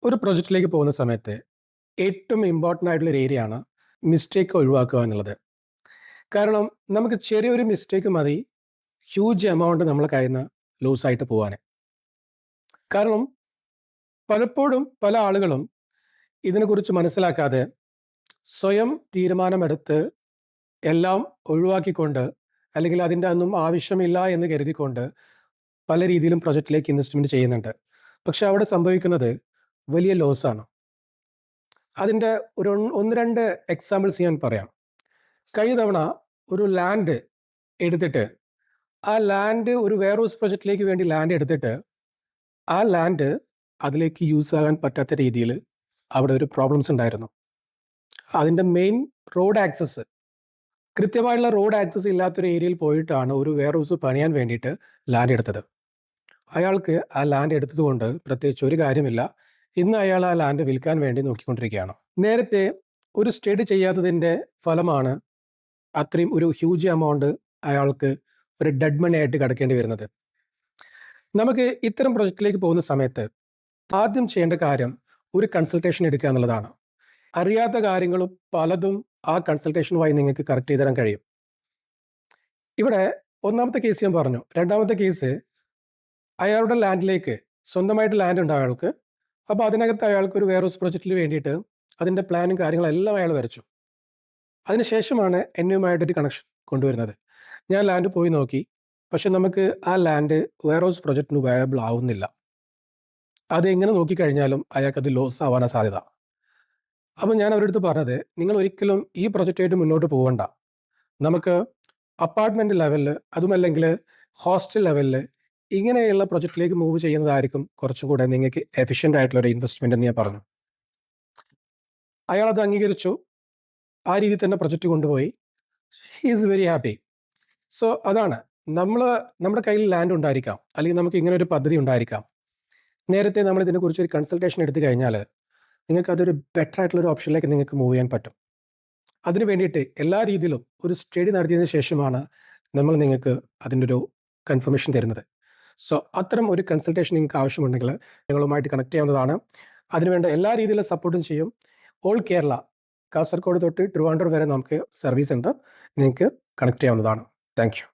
ഒരു പ്രൊജക്റ്റിലേക്ക് പോകുന്ന സമയത്ത് ഏറ്റവും ഇമ്പോർട്ടൻ്റ് ആയിട്ടുള്ള ഒരു ഏരിയ ആണ് മിസ്റ്റേക്ക് ഒഴിവാക്കുക എന്നുള്ളത്. കാരണം നമുക്ക് ചെറിയൊരു മിസ്റ്റേക്ക് മതി ഹ്യൂജ് എമൗണ്ട് നമ്മളെ കയ്യിൽ നിന്ന് ലൂസായിട്ട് പോകാൻ. കാരണം പലപ്പോഴും പല ആളുകളും ഇതിനെക്കുറിച്ച് മനസ്സിലാക്കാതെ സ്വയം തീരുമാനമെടുത്ത് എല്ലാം ഒഴിവാക്കിക്കൊണ്ട്, അല്ലെങ്കിൽ അതിൻ്റെ ഒന്നും ആവശ്യമില്ല എന്ന് കരുതിക്കൊണ്ട് പല രീതിയിലും പ്രൊജക്റ്റിലേക്ക് ഇൻവെസ്റ്റ്മെൻറ്റ് ചെയ്യുന്നുണ്ട്. പക്ഷെ അവിടെ സംഭവിക്കുന്നത് വലിയ ലോസാണ്. അതിൻ്റെ ഒരു ഒന്ന് രണ്ട് എക്സാമ്പിൾസ് ഞാൻ പറയാം. കഴിഞ്ഞ തവണ ഒരു ലാൻഡ് എടുത്തിട്ട് ആ ലാൻഡ് ഒരു വെയർഹൗസ് പ്രൊജക്റ്റിലേക്ക് വേണ്ടി ലാൻഡ് എടുത്തിട്ട് ആ ലാൻഡ് അതിലേക്ക് യൂസ് ആകാൻ പറ്റാത്ത രീതിയിൽ അവിടെ ഒരു പ്രോബ്ലംസ് ഉണ്ടായിരുന്നു. അതിൻ്റെ മെയിൻ റോഡ് ആക്സസ്, കൃത്യമായിട്ടുള്ള റോഡ് ആക്സസ് ഇല്ലാത്തൊരു ഏരിയയിൽ പോയിട്ടാണ് ഒരു വെയർഹൗസ് പണിയാൻ വേണ്ടിയിട്ട് ലാൻഡ് എടുത്തത്. അയാൾക്ക് ആ ലാൻഡ് എടുത്തതുകൊണ്ട് പ്രത്യേകിച്ച് ഒരു കാര്യമില്ല. ഇന്ന് അയാൾ ആ ലാൻഡ് വിൽക്കാൻ വേണ്ടി നോക്കിക്കൊണ്ടിരിക്കുകയാണ്. നേരത്തെ ഒരു സ്റ്റഡി ചെയ്യാത്തതിൻ്റെ ഫലമാണ് അത്രയും ഒരു ഹ്യൂജ് എമൗണ്ട് അയാൾക്ക് ഒരു ഡെഡ് മണി ആയിട്ട് കിടക്കേണ്ടി വരുന്നത്. നമുക്ക് ഇത്തരം പ്രൊജക്റ്റിലേക്ക് പോകുന്ന സമയത്ത് ആദ്യം ചെയ്യേണ്ട കാര്യം ഒരു കൺസൾട്ടേഷൻ എടുക്കുക എന്നുള്ളതാണ്. അറിയാത്ത കാര്യങ്ങളും പലതും ആ കൺസൾട്ടേഷനുമായി നിങ്ങൾക്ക് കറക്റ്റ് ചെയ്ത് തരാൻ കഴിയും. ഇവിടെ ഒന്നാമത്തെ കേസ് ഞാൻ പറഞ്ഞു. രണ്ടാമത്തെ കേസ്, അയാളുടെ ലാൻഡിലേക്ക് സ്വന്തമായിട്ട് ലാൻഡ് ഉണ്ട് അയാൾക്ക്. അപ്പോൾ അതിനകത്ത് അയാൾക്ക് ഒരു വെയർഹൗസ് പ്രൊജക്റ്റിന് വേണ്ടിയിട്ട് അതിൻ്റെ പ്ലാനും കാര്യങ്ങളെല്ലാം അയാൾ വരച്ചു. അതിനുശേഷമാണ് എന്നുമായിട്ടൊരു കണക്ഷൻ കൊണ്ടുവരുന്നത്. ഞാൻ ലാൻഡ് പോയി നോക്കി, പക്ഷെ നമുക്ക് ആ ലാൻഡ് വെയർഹൗസ് പ്രൊജക്റ്റിന് വയബിൾ ആവുന്നില്ല. അത് എങ്ങനെ നോക്കിക്കഴിഞ്ഞാലും അയാൾക്കത് ലോസ് ആവാനാണ് സാധ്യത. അപ്പോൾ ഞാൻ അവരുടെ അടുത്ത് പറഞ്ഞത്, നിങ്ങൾ ഒരിക്കലും ഈ പ്രൊജക്റ്റായിട്ട് മുന്നോട്ട് പോകണ്ട. നമുക്ക് അപ്പാർട്ട്മെൻറ്റ് ലെവലിൽ, അതുമല്ലെങ്കിൽ ഹോസ്റ്റൽ ലെവലിൽ ഇങ്ങനെയുള്ള പ്രൊജക്റ്റിലേക്ക് മൂവ് ചെയ്യുന്നതായിരിക്കും കുറച്ചും കൂടെ നിങ്ങൾക്ക് എഫിഷ്യൻ്റ് ആയിട്ടുള്ള ഒരു ഇൻവെസ്റ്റ്മെൻ്റ് എന്ന് ഞാൻ പറഞ്ഞു. അയാളത് അംഗീകരിച്ചു. ആ രീതിയിൽ തന്നെ പ്രൊജക്റ്റ് കൊണ്ടുപോയി. He is very happy. So അതാണ്, നമ്മുടെ കയ്യിൽ ലാൻഡ് ഉണ്ടായിരിക്കാം, അല്ലെങ്കിൽ നമുക്ക് ഇങ്ങനെ ഒരു പദ്ധതി ഉണ്ടായിരിക്കാം. നേരത്തെ നമ്മൾ ഇതിനെക്കുറിച്ച് ഒരു കൺസൾട്ടേഷൻ എടുത്തു കഴിഞ്ഞാൽ നിങ്ങൾക്ക് അതൊരു ബെറ്റർ ആയിട്ടുള്ളൊരു ഓപ്ഷനിലേക്ക് നിങ്ങൾക്ക് മൂവ് ചെയ്യാൻ പറ്റും. അതിന് വേണ്ടിയിട്ട് എല്ലാ രീതിയിലും ഒരു സ്റ്റഡി നടത്തിയതിന് ശേഷമാണ് നമ്മൾ നിങ്ങൾക്ക് അതിൻ്റെ ഒരു കൺഫർമേഷൻ തരുന്നത്. സോ അത്തരം ഒരു കൺസൾട്ടേഷൻ നിങ്ങൾക്ക് ആവശ്യമുണ്ടെങ്കിൽ ഞങ്ങളുമായിട്ട് കണക്ട് ചെയ്യാവുന്നതാണ്. അതിനുവേണ്ട എല്ലാ രീതിയിലുള്ള സപ്പോർട്ടും ചെയ്യും. ഓൾ കേരള, കാസർഗോഡ് തൊട്ട് ട്രിവാൻഡ്രം വരെ നമുക്ക് സർവീസ് ഉണ്ട്. നിങ്ങൾക്ക് കണക്ട് ചെയ്യാവുന്നതാണ്. Thank you.